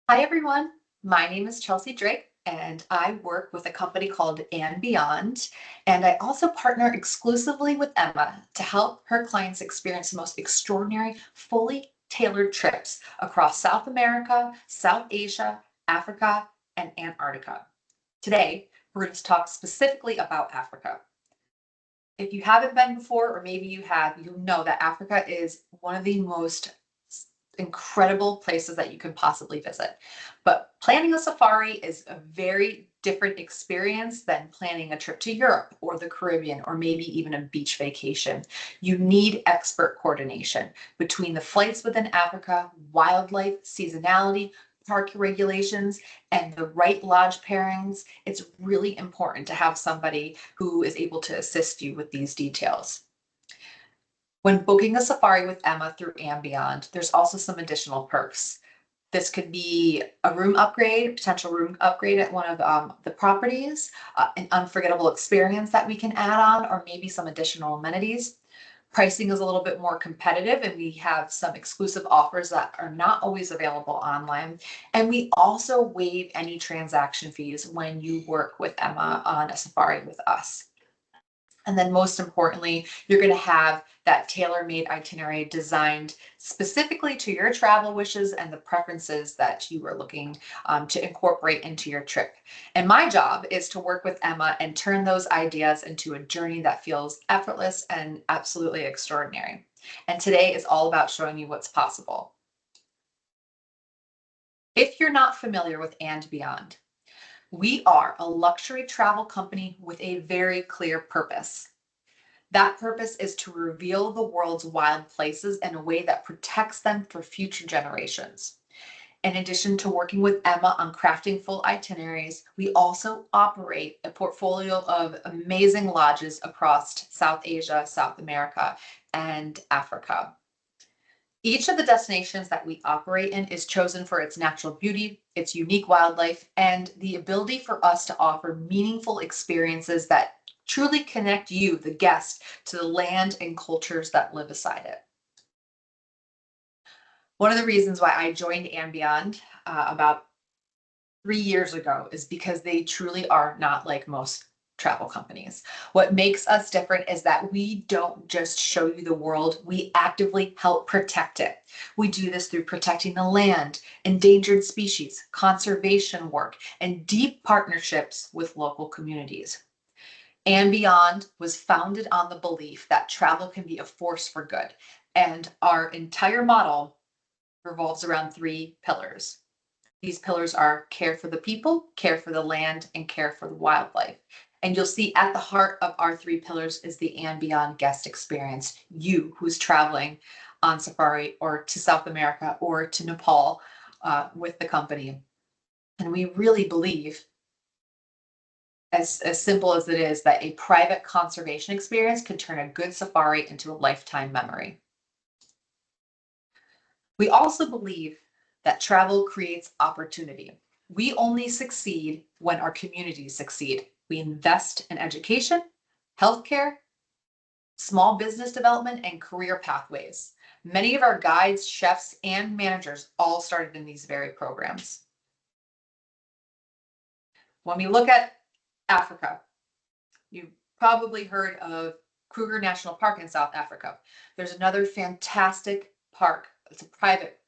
Hi, everyone. My name is Chelsea Drake, and I work with a company called AndBeyond. And I also partner exclusively with Emma to help her clients experience the most extraordinary, fully tailored trips across South America, South Asia, Africa, and Antarctica. Today, we're going to talk specifically about Africa. If you haven't been before, or maybe you have, you'll know that Africa is one of the most incredible places that you can possibly visit. But planning a safari is a very different experience than planning a trip to Europe or the Caribbean or maybe even a beach vacation. You need expert coordination between the flights within Africa, wildlife, seasonality, park regulations, and the right lodge pairings. It's really important to have somebody who is able to assist you with these details. When booking a safari with Emma through AndBeyond, there's also some additional perks. This could be a room upgrade, potential room upgrade at one of the properties, an unforgettable experience that we can add on, or maybe some additional amenities. Pricing is a little bit more competitive, and we have some exclusive offers that are not always available online. And we also waive any transaction fees when you work with Emma on a safari with us. And then most importantly, you're going to have that tailor-made itinerary designed specifically to your travel wishes and the preferences that you are looking to incorporate into your trip. And my job is to work with Emma and turn those ideas into a journey that feels effortless and absolutely extraordinary. And today is all about showing you what's possible. If you're not familiar with AndBeyond, we are a luxury travel company with a very clear purpose. That purpose is to reveal the world's wild places in a way that protects them for future generations. In addition to working with Emma on crafting full itineraries, we also operate a portfolio of amazing lodges across South Asia, South America, and Africa. Each of the destinations that we operate in is chosen for its natural beauty, its unique wildlife, and the ability for us to offer meaningful experiences that truly connect you, the guest, to the land and cultures that live beside it. One of the reasons why I joined AndBeyond about 3 years ago is because they truly are not like most travel companies. What makes us different is that we don't just show you the world, we actively help protect it. We do this through protecting the land, endangered species, conservation work, and deep partnerships with local communities. AndBeyond was founded on the belief that travel can be a force for good. And our entire model revolves around three pillars. These pillars are care for the people, care for the land, and care for the wildlife. And you'll see at the heart of our three pillars is the AndBeyond guest experience. You who's traveling on safari or to South America or to Nepal with the company. And we really believe, as simple as it is, that a private conservation experience can turn a good safari into a lifetime memory. We also believe that travel creates opportunity. We only succeed when our communities succeed. We invest in education, healthcare, small business development, and career pathways. Many of our guides, chefs, and managers all started in these very programs. When we look at Africa, you've probably heard of Kruger National Park in South Africa. There's another fantastic park. It's a private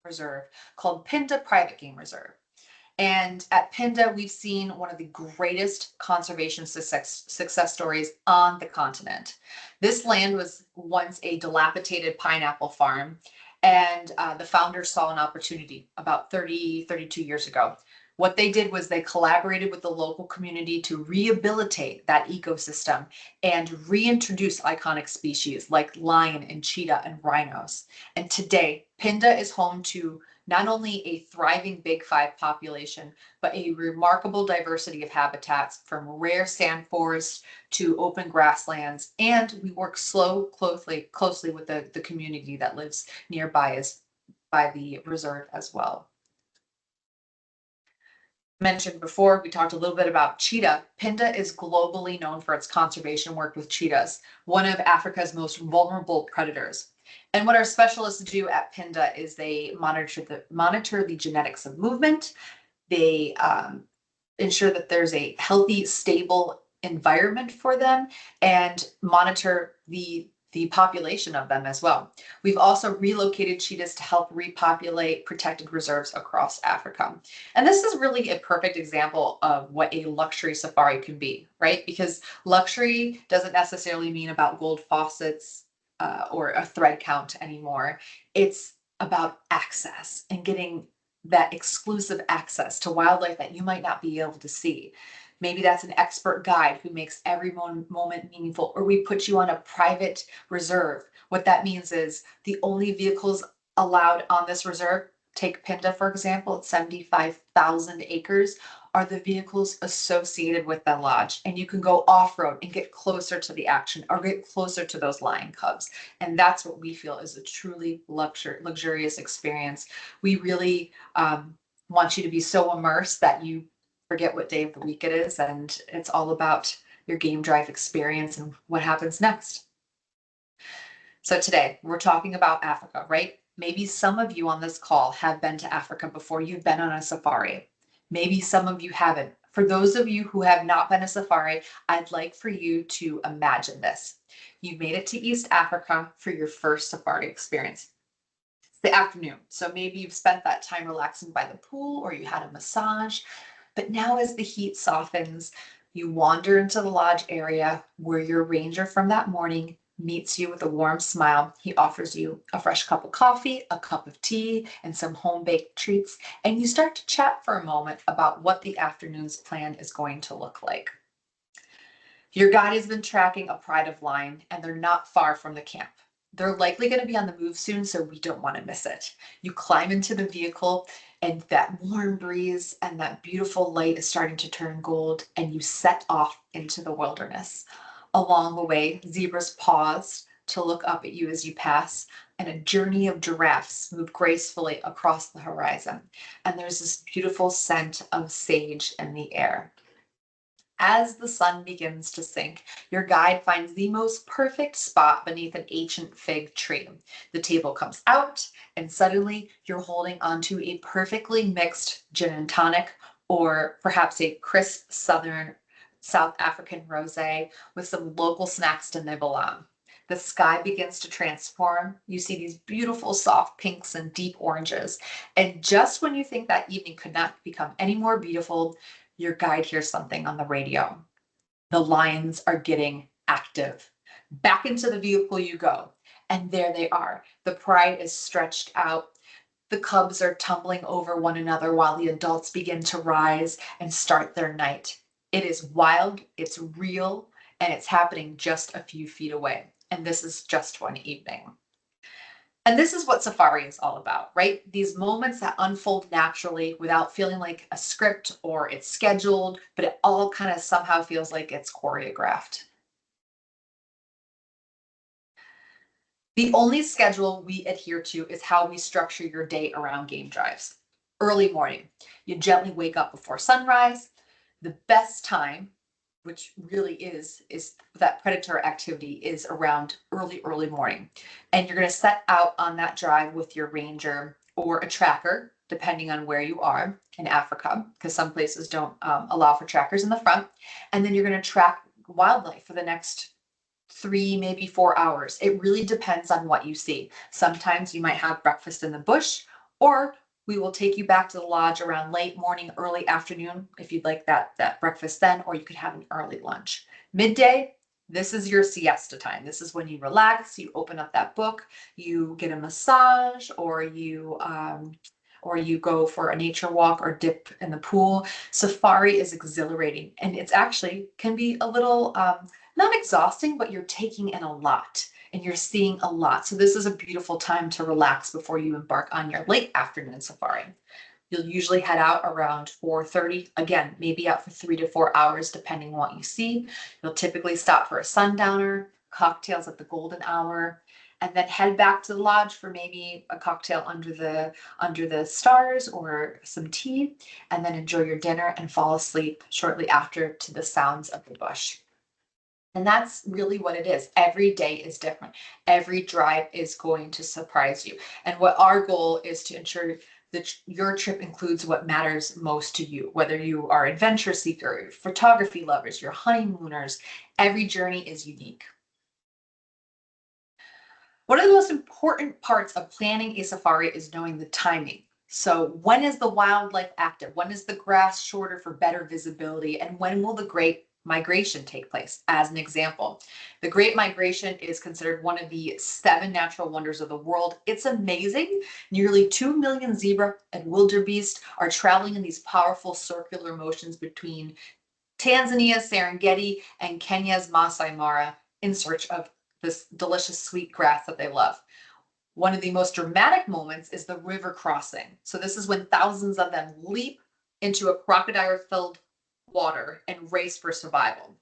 reserve called Pinda Private Game Reserve. And at Pinda, we've seen one of the greatest conservation success stories on the continent. This land was once a dilapidated pineapple farm, and the founders saw an opportunity about 32 years ago. What they did was they collaborated with the local community to rehabilitate that ecosystem and reintroduce iconic species like lion and cheetah and rhinos. And today, Pinda is home to not only a thriving Big Five population, but a remarkable diversity of habitats from rare sand forests to open grasslands. And we work closely with the community that lives nearby by the reserve as well. Mentioned before, we talked a little bit about cheetah. Pinda is globally known for its conservation work with cheetahs, one of Africa's most vulnerable predators. And what our specialists do at Pinda is they monitor the genetics of movement. They ensure that there's a healthy, stable environment for them and monitor the population of them as well. We've also relocated cheetahs to help repopulate protected reserves across Africa. And this is really a perfect example of what a luxury safari can be, right? Because luxury doesn't necessarily mean about gold faucets or a thread count anymore. It's about access and getting that exclusive access to wildlife that you might not be able to see. Maybe that's an expert guide who makes every moment meaningful, or we put you on a private reserve. What that means is the only vehicles allowed on this reserve, take Pinda for example, it's 75,000 acres, are the vehicles associated with the lodge. And you can go off-road and get closer to the action or get closer to those lion cubs. And that's what we feel is a truly luxurious experience. We really want you to be so immersed that you forget what day of the week it is, and it's all about your game drive experience and what happens next. So today we're talking about Africa, right? Maybe some of you on this call have been to Africa before. You've been on a safari. Maybe some of you haven't. For those of you who have not been a safari, I'd like for you to imagine this. You made it to East Africa for your first safari experience. It's the afternoon, so maybe you've spent that time relaxing by the pool or you had a massage. But now as the heat softens, you wander into the lodge area where your ranger from that morning meets you with a warm smile. He offers you a fresh cup of coffee, a cup of tea, and some home-baked treats, and you start to chat for a moment about what the afternoon's plan is going to look like. Your guide has been tracking a pride of lion, and they're not far from the camp. They're likely going to be on the move soon, so we don't want to miss it. You climb into the vehicle, and that warm breeze and that beautiful light is starting to turn gold, and you set off into the wilderness. Along the way, zebras pause to look up at you as you pass, and a journey of giraffes move gracefully across the horizon. And there's this beautiful scent of sage in the air. As the sun begins to sink, your guide finds the most perfect spot beneath an ancient fig tree. The table comes out, and suddenly you're holding onto a perfectly mixed gin and tonic, or perhaps a crisp South African rosé with some local snacks to nibble on. The sky begins to transform. You see these beautiful soft pinks and deep oranges. And just when you think that evening could not become any more beautiful, your guide hears something on the radio. The lions are getting active. Back into the vehicle you go. And there they are. The pride is stretched out. The cubs are tumbling over one another while the adults begin to rise and start their night. It is wild, it's real, and it's happening just a few feet away. And this is just one evening. And this is what safari is all about, right? These moments that unfold naturally without feeling like a script or it's scheduled, but it all kind of somehow feels like it's choreographed. The only schedule we adhere to is how we structure your day around game drives. Early morning, you gently wake up before sunrise. The best time, which really is that predator activity, is around early morning. And you're going to set out on that drive with your ranger or a tracker, depending on where you are in Africa, because some places don't allow for trackers in the front. And then you're going to track wildlife for the next 3, maybe 4 hours. It really depends on what you see. Sometimes you might have breakfast in the bush, or we will take you back to the lodge around late morning, early afternoon, if you'd like that breakfast then, or you could have an early lunch. Midday, this is your siesta time. This is when you relax, you open up that book, you get a massage, or you go for a nature walk or dip in the pool. Safari is exhilarating, and it's actually can be a little not exhausting, but you're taking in a lot and you're seeing a lot. So this is a beautiful time to relax before you embark on your late afternoon safari. You'll usually head out around 4:30. Again, maybe out for 3 to 4 hours, depending on what you see. You'll typically stop for a sundowner, cocktails at the golden hour, and then head back to the lodge for maybe a cocktail under the stars or some tea, and then enjoy your dinner and fall asleep shortly after to the sounds of the bush. And that's really what it is. Every day is different. Every drive is going to surprise you. And what our goal is to ensure that your trip includes what matters most to you, whether you are adventure seeker, photography lovers, your honeymooners, every journey is unique. One of the most important parts of planning a safari is knowing the timing. So when is the wildlife active? When is the grass shorter for better visibility? And when will the Great Migration take place? As an example, the Great Migration is considered one of the 7 natural wonders of the world. It's amazing. Nearly 2 million zebra and wildebeest are traveling in these powerful circular motions between Tanzania, Serengeti, and Kenya's Masai Mara in search of this delicious sweet grass that they love. One of the most dramatic moments is the river crossing. So this is when thousands of them leap into a crocodile-filled water and race for survival.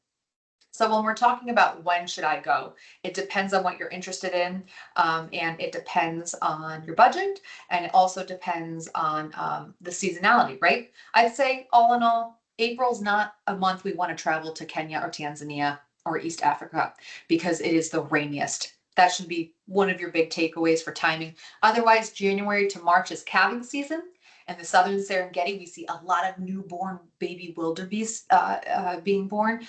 So when we're talking about when should I go, it depends on what you're interested in, and it depends on your budget, and it also depends on the seasonality, right? I'd say all in all, April's not a month we want to travel to Kenya or Tanzania or East Africa because it is the rainiest. That should be one of your big takeaways for timing. Otherwise, January to March is calving season. In the southern Serengeti, we see a lot of newborn baby wildebeest being born,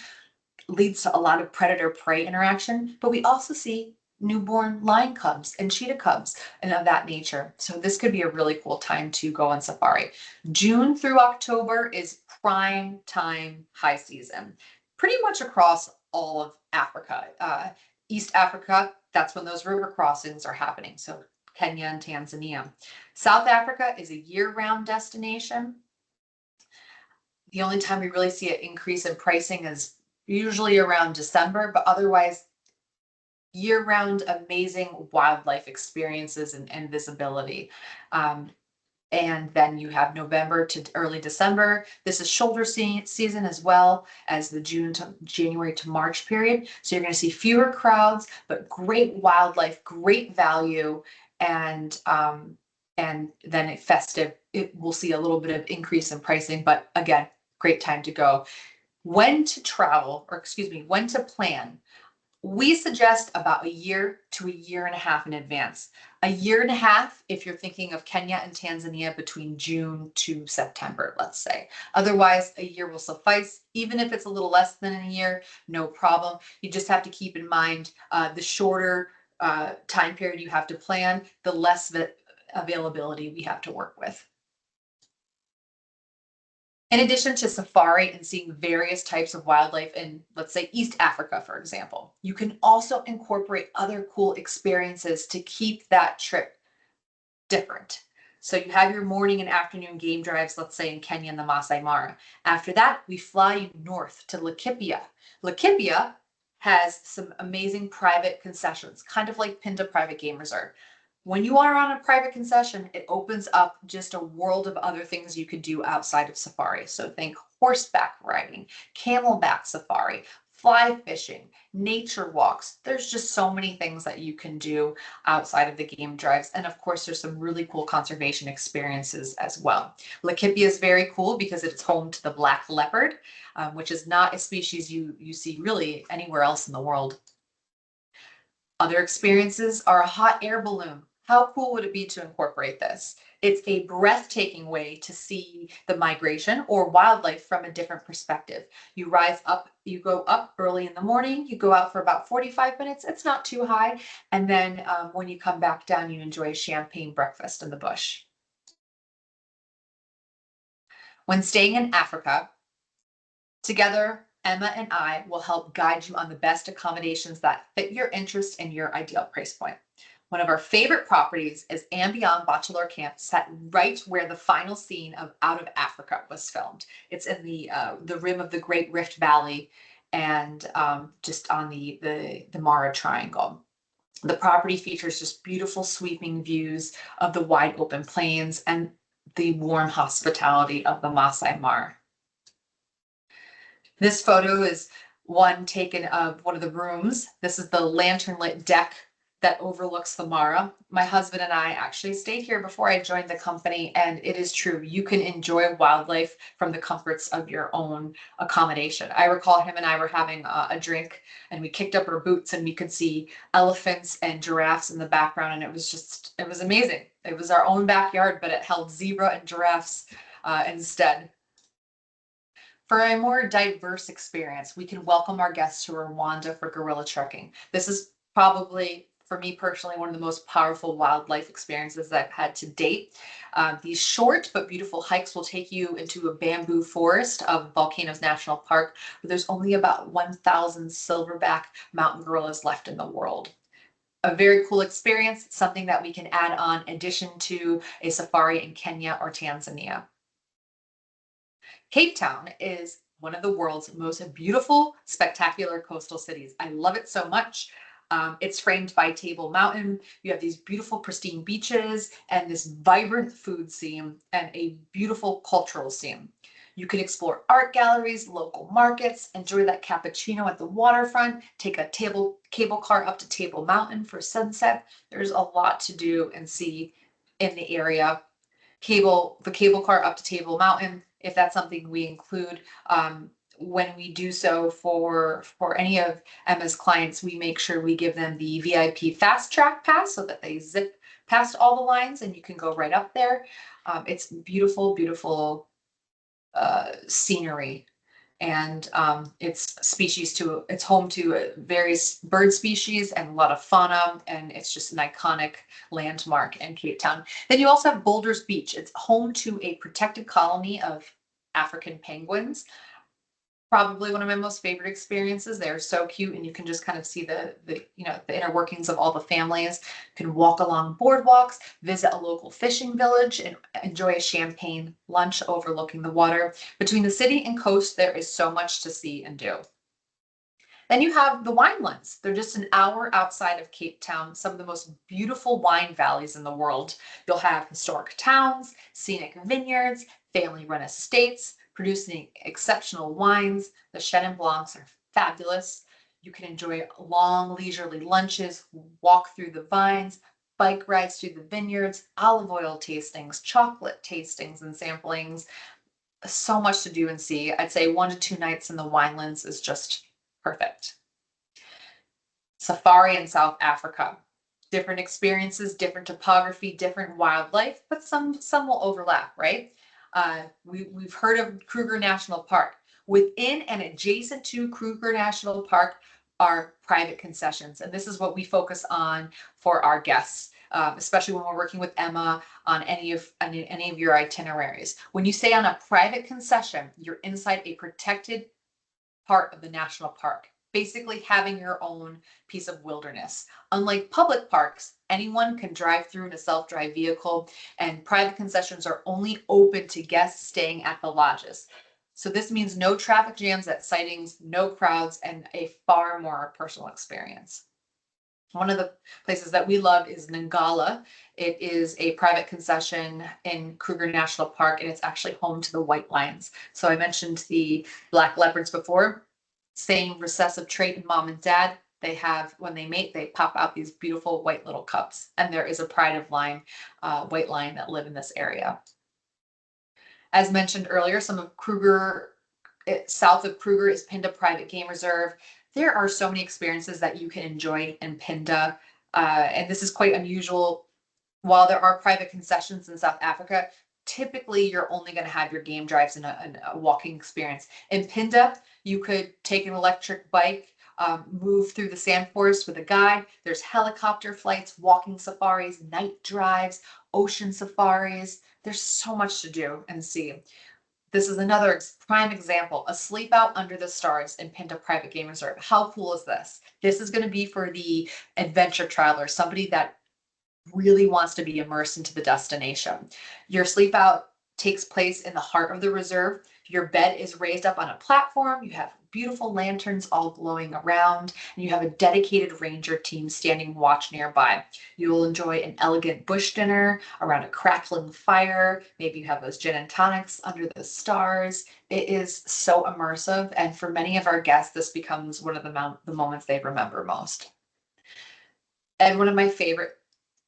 leads to a lot of predator-prey interaction, but we also see newborn lion cubs and cheetah cubs and of that nature. So this could be a really cool time to go on safari. June through October is prime time high season, pretty much across all of Africa. East Africa, that's when those river crossings are happening. So Kenya and Tanzania. South Africa is a year-round destination. The only time we really see an increase in pricing is usually around December, but otherwise year-round amazing wildlife experiences and visibility. And then you have November to early December. This is shoulder season as well as the January to March period. So you're going to see fewer crowds, but great wildlife, great value, and then at festive, we'll see a little bit of increase in pricing, but again, great time to go. When to travel, or excuse me, when to plan. We suggest about a year to a year and a half in advance. A year and a half if you're thinking of Kenya and Tanzania between June to September, let's say. Otherwise, a year will suffice. Even if it's a little less than a year, no problem. You just have to keep in mind the shorter time period you have to plan, the less availability we have to work with. In addition to safari and seeing various types of wildlife in, let's say, East Africa, for example, you can also incorporate other cool experiences to keep that trip different. So you have your morning and afternoon game drives, let's say in Kenya and the Masai Mara. After that, we fly you north to Laikipia. Laikipia has some amazing private concessions, kind of like Pinda Private Game Reserve. When you are on a private concession, it opens up just a world of other things you could do outside of safari. So think horseback riding, camelback safari, fly fishing, nature walks. There's just so many things that you can do outside of the game drives. And of course, there's some really cool conservation experiences as well. Laikipia is very cool because it's home to the black leopard, which is not a species you see really anywhere else in the world. Other experiences are a hot air balloon. How cool would it be to incorporate this? It's a breathtaking way to see the migration or wildlife from a different perspective. You rise up, you go up early in the morning, you go out for about 45 minutes. It's not too high. And then when you come back down, you enjoy a champagne breakfast in the bush. When staying in Africa, together, Emma and I will help guide you on the best accommodations that fit your interest and your ideal price point. One of our favorite properties is AndBeyond Bachelor Camp, set right where the final scene of Out of Africa was filmed. It's in the rim of the Great Rift Valley and just on the Mara Triangle. The property features just beautiful sweeping views of the wide open plains and the warm hospitality of the Masai Mara. This photo is one taken of one of the rooms. This is the lantern lit deck that overlooks the Mara. My husband and I actually stayed here before I joined the company, and it is true. You can enjoy wildlife from the comforts of your own accommodation. I recall him and I were having a drink, and we kicked up our boots, and we could see elephants and giraffes in the background, and it was amazing. It was our own backyard, but it held zebra and giraffes instead. For a more diverse experience, we can welcome our guests to Rwanda for gorilla trekking. This is probably, for me personally, one of the most powerful wildlife experiences I've had to date. These short but beautiful hikes will take you into a bamboo forest of Volcanoes National Park, where there's only about 1,000 silverback mountain gorillas left in the world. A very cool experience, something that we can add on in addition to a safari in Kenya or Tanzania. Cape Town is one of the world's most beautiful, spectacular coastal cities. I love it so much. It's framed by Table Mountain. You have these beautiful, pristine beaches and this vibrant food scene and a beautiful cultural scene. You can explore art galleries, local markets, enjoy that cappuccino at the waterfront, take a cable car up to Table Mountain for sunset. There's a lot to do and see in the area. The cable car up to Table Mountain, if that's something we include. When we do so for any of Emma's clients, we make sure we give them the VIP fast track pass so that they zip past all the lines and you can go right up there. It's beautiful, beautiful scenery, and it's home to various bird species and a lot of fauna, and it's just an iconic landmark in Cape Town. Then you also have Boulders Beach. It's home to a protected colony of African penguins. Probably one of my most favorite experiences. They're so cute, and you can just kind of see the inner workings of all the families. You can walk along boardwalks, visit a local fishing village, and enjoy a champagne lunch overlooking the water. Between the city and coast, there is so much to see and do. Then you have the winelands. They're just an hour outside of Cape Town, some of the most beautiful wine valleys in the world. You'll have historic towns, scenic vineyards, family-run estates, producing exceptional wines. The Chenin Blancs are fabulous. You can enjoy long, leisurely lunches, walk through the vines, bike rides through the vineyards, olive oil tastings, chocolate tastings and samplings. So much to do and see. I'd say 1 to 2 nights in the winelands is just perfect. Safari in South Africa. Different experiences, different topography, different wildlife, but some will overlap, right? We've heard of Kruger National Park. Within and adjacent to Kruger National Park are private concessions, and this is what we focus on for our guests, especially when we're working with Emma on any of your itineraries. When you say on a private concession, you're inside a protected part of the national park, basically having your own piece of wilderness. Unlike public parks, anyone can drive through in a self-drive vehicle, and private concessions are only open to guests staying at the lodges. So this means no traffic jams at sightings, no crowds, and a far more personal experience. One of the places that we love is Ngala. It is a private concession in Kruger National Park, and it's actually home to the white lions. So I mentioned the black leopards before. Same recessive trait in mom and dad. They have, when they mate, they pop out these beautiful white little cubs. And there is a pride of white lion that live in this area. As mentioned earlier, south of Kruger is Pinda Private Game Reserve. There are so many experiences that you can enjoy in Pinda, and this is quite unusual. While there are private concessions in South Africa, typically you're only going to have your game drives in a walking experience. In Pinda, you could take an electric bike, move through the sand forest with a guide. There's helicopter flights, walking safaris, night drives, ocean safaris. There's so much to do and see. This is another prime example, a sleep out under the stars in Pinda Private Game Reserve. How cool is this? This is going to be for the adventure traveler, somebody that really wants to be immersed into the destination. Your sleep out takes place in the heart of the reserve. Your bed is raised up on a platform. You have beautiful lanterns all glowing around, and you have a dedicated ranger team standing watch nearby. You will enjoy an elegant bush dinner around a crackling fire. Maybe you have those gin and tonics under the stars. It is so immersive, and for many of our guests, this becomes one of the moments they remember most. And one of my favorite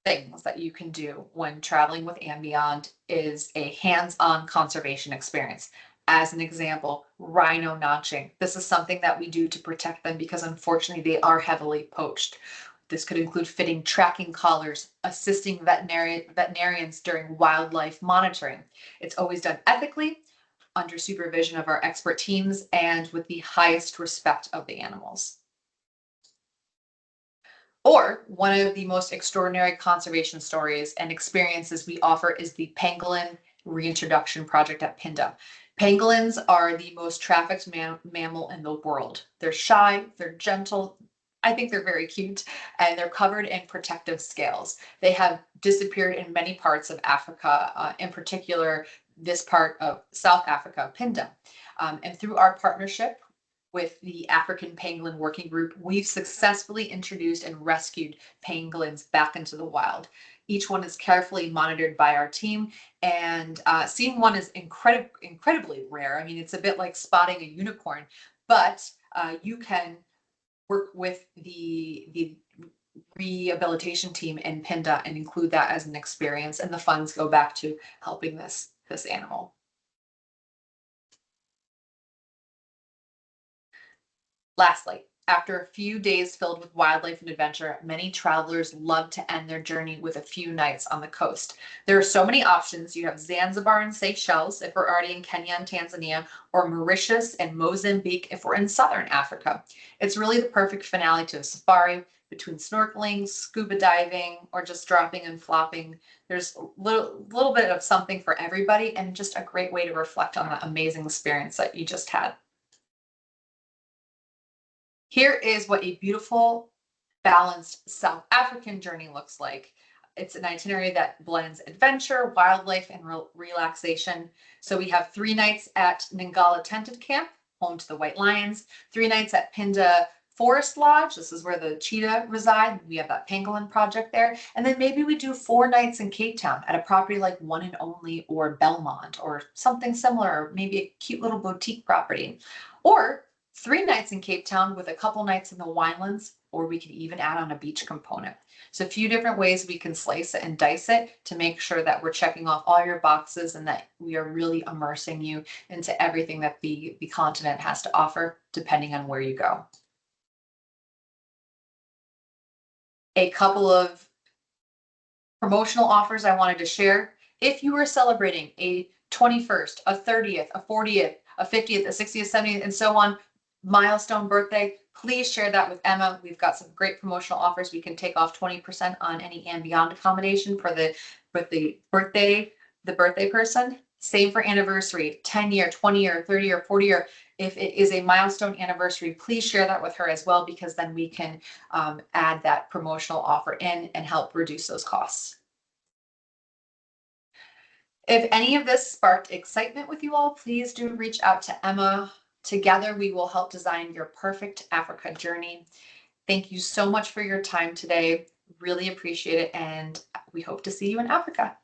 things that you can do when traveling with AndBeyond is a hands-on conservation experience. As an example, rhino notching. This is something that we do to protect them because unfortunately they are heavily poached. This could include fitting tracking collars, assisting veterinarians during wildlife monitoring. It's always done ethically, under supervision of our expert teams, and with the highest respect of the animals. Or one of the most extraordinary conservation stories and experiences we offer is the pangolin reintroduction project at Pinda. Pangolins are the most trafficked mammal in the world. They're shy, they're gentle. I think they're very cute, and they're covered in protective scales. They have disappeared in many parts of Africa, in particular, this part of South Africa, Pinda. And through our partnership with the African Pangolin Working Group, we've successfully introduced and rescued pangolins back into the wild. Each one is carefully monitored by our team, and seeing one is incredibly rare. I mean, it's a bit like spotting a unicorn, but you can work with the rehabilitation team in Pinda and include that as an experience, and the funds go back to helping this animal. Lastly, after a few days filled with wildlife and adventure, many travelers love to end their journey with a few nights on the coast. There are so many options. You have Zanzibar and Seychelles if we're already in Kenya and Tanzania, or Mauritius and Mozambique if we're in southern Africa. It's really the perfect finale to a safari between snorkeling, scuba diving, or just dropping and flopping. There's a little bit of something for everybody, and just a great way to reflect on that amazing experience that you just had. Here is what a beautiful, balanced South African journey looks like. It's an itinerary that blends adventure, wildlife, and relaxation. So we have 3 nights at Ngala Tented Camp, home to the white lions, 3 nights at Pinda Forest Lodge. This is where the cheetah reside. We have that pangolin project there. And then maybe we do 4 nights in Cape Town at a property like One and Only or Belmont or something similar, or maybe a cute little boutique property. Or 3 nights in Cape Town with a couple nights in the Winelands, or we could even add on a beach component. So a few different ways we can slice it and dice it to make sure that we're checking off all your boxes and that we are really immersing you into everything that the continent has to offer, depending on where you go. A couple of promotional offers I wanted to share. If you are celebrating a 21st, a 30th, a 40th, a 50th, a 60th, 70th, and so on, milestone birthday, please share that with Emma. We've got some great promotional offers. We can take off 20% on any AndBeyond accommodation for the birthday person. Same for anniversary, 10-year, 20-year, 30-year, 40-year. If it is a milestone anniversary, please share that with her as well, because then we can add that promotional offer in and help reduce those costs. If any of this sparked excitement with you all, please do reach out to Emma. Together, we will help design your perfect Africa journey. Thank you so much for your time today. Really appreciate it, and we hope to see you in Africa.